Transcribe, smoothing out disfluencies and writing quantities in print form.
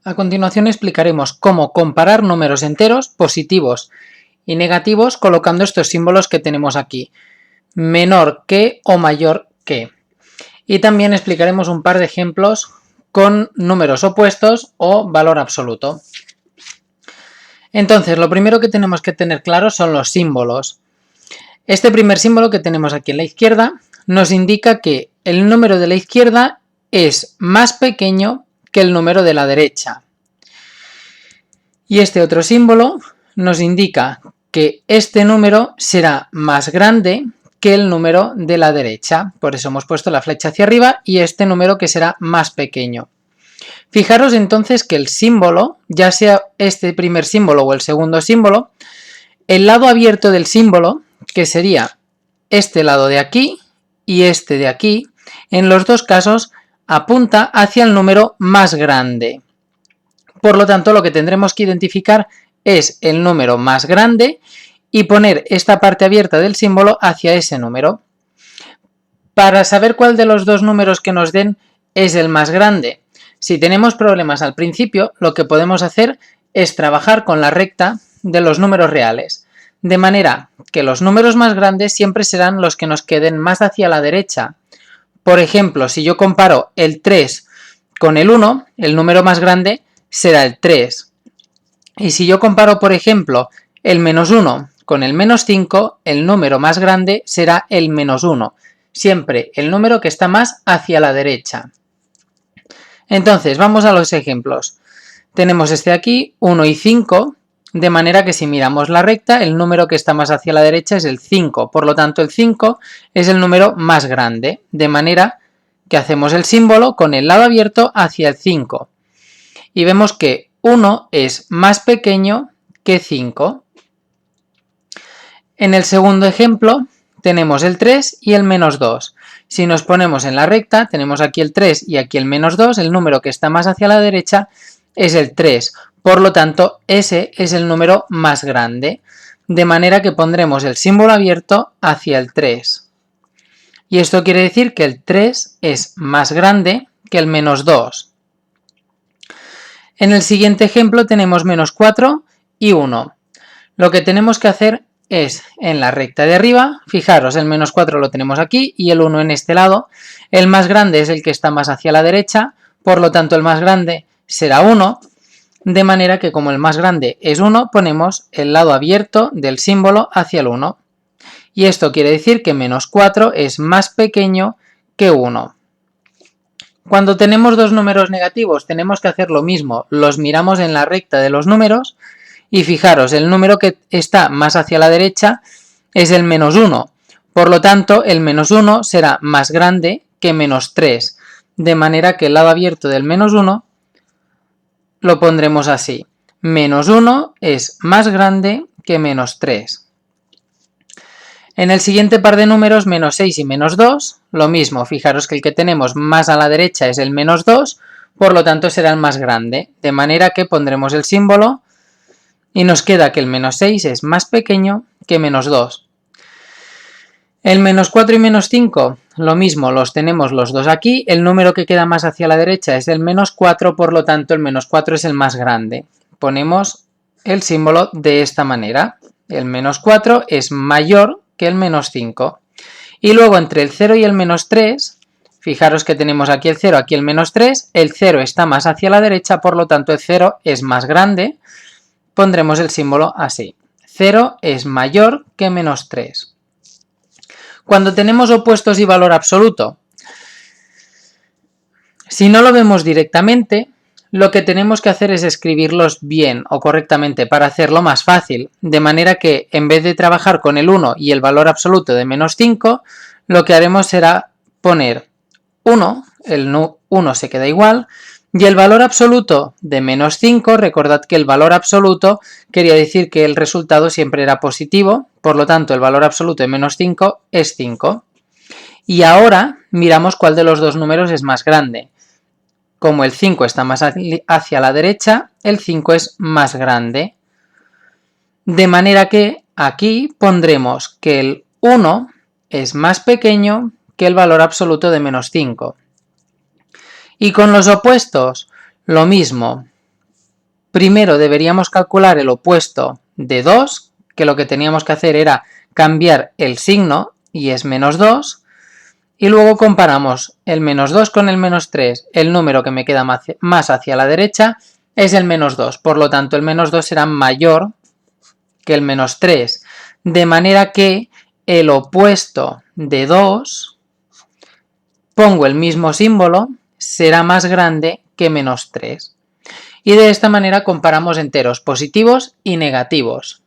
A continuación explicaremos cómo comparar números enteros, positivos y negativos colocando estos símbolos que tenemos aquí, menor que o mayor que. Y también explicaremos un par de ejemplos con números opuestos o valor absoluto. Entonces, lo primero que tenemos que tener claro son los símbolos. Este primer símbolo que tenemos aquí en la izquierda nos indica que el número de la izquierda es más pequeño que el número de la derecha. Y este otro símbolo nos indica que este número será más grande que el número de la derecha. Por eso hemos puesto la flecha hacia arriba y este número que será más pequeño. Fijaros entonces que el símbolo, ya sea este primer símbolo o el segundo símbolo, el lado abierto del símbolo, que sería este lado de aquí y este de aquí, en los dos casos apunta hacia el número más grande. Por lo tanto, lo que tendremos que identificar es el número más grande y poner esta parte abierta del símbolo hacia ese número. Para saber cuál de los dos números que nos den es el más grande, si tenemos problemas al principio, lo que podemos hacer es trabajar con la recta de los números reales, de manera que los números más grandes siempre serán los que nos queden más hacia la derecha. Por ejemplo, si yo comparo el 3 con el 1, el número más grande será el 3. Y si yo comparo, por ejemplo, el menos 1 con el menos 5, el número más grande será el menos 1. Siempre el número que está más hacia la derecha. Entonces, vamos a los ejemplos. Tenemos este aquí, 1 y 5, de manera que si miramos la recta, el número que está más hacia la derecha es el 5. Por lo tanto, el 5 es el número más grande, de manera que hacemos el símbolo con el lado abierto hacia el 5. Y vemos que 1 es más pequeño que 5. En el segundo ejemplo tenemos el 3 y el menos 2. Si nos ponemos en la recta, tenemos aquí el 3 y aquí el menos 2, el número que está más hacia la derecha es el 3. Por lo tanto, ese es el número más grande, de manera que pondremos el símbolo abierto hacia el 3. Y esto quiere decir que el 3 es más grande que el menos 2. En el siguiente ejemplo tenemos menos 4 y 1. Lo que tenemos que hacer es, en la recta de arriba, fijaros, el menos 4 lo tenemos aquí y el 1 en este lado. El más grande es el que está más hacia la derecha, por lo tanto el más grande será 1, de manera que como el más grande es 1, ponemos el lado abierto del símbolo hacia el 1. Y esto quiere decir que menos 4 es más pequeño que 1. Cuando tenemos dos números negativos tenemos que hacer lo mismo, los miramos en la recta de los números y fijaros, el número que está más hacia la derecha es el menos 1, por lo tanto el menos 1 será más grande que menos 3, de manera que el lado abierto del menos 1 lo pondremos así, menos 1 es más grande que menos 3. En el siguiente par de números, menos 6 y menos 2, lo mismo, fijaros que el que tenemos más a la derecha es el menos 2, por lo tanto será el más grande, de manera que pondremos el símbolo y nos queda que el menos 6 es más pequeño que menos 2. El menos 4 y menos 5, lo mismo, los tenemos los dos aquí, el número que queda más hacia la derecha es el menos 4, por lo tanto el menos 4 es el más grande. Ponemos el símbolo de esta manera, el menos 4 es mayor que el menos 5. Y luego entre el 0 y el menos 3, fijaros que tenemos aquí el 0, aquí el menos 3, el 0 está más hacia la derecha, por lo tanto el 0 es más grande, pondremos el símbolo así, 0 es mayor que menos 3. Cuando tenemos opuestos y valor absoluto, si no lo vemos directamente, lo que tenemos que hacer es escribirlos bien o correctamente para hacerlo más fácil, de manera que en vez de trabajar con el 1 y el valor absoluto de menos 5, lo que haremos será poner 1, el 1 se queda igual, y el valor absoluto de menos 5, recordad que el valor absoluto quería decir que el resultado siempre era positivo, por lo tanto el valor absoluto de menos 5 es 5. Y ahora miramos cuál de los dos números es más grande. Como el 5 está más hacia la derecha, el 5 es más grande. De manera que aquí pondremos que el 1 es más pequeño que el valor absoluto de menos 5. Y con los opuestos, lo mismo. primero deberíamos calcular el opuesto de 2, que lo que teníamos que hacer era cambiar el signo, y es menos 2, y luego comparamos el menos 2 con el menos 3. El número que me queda más hacia la derecha es el menos 2, por lo tanto el menos 2 será mayor que el menos 3, de manera que el opuesto de 2, pongo el mismo símbolo, será más grande que menos 3. Y de esta manera comparamos enteros positivos y negativos.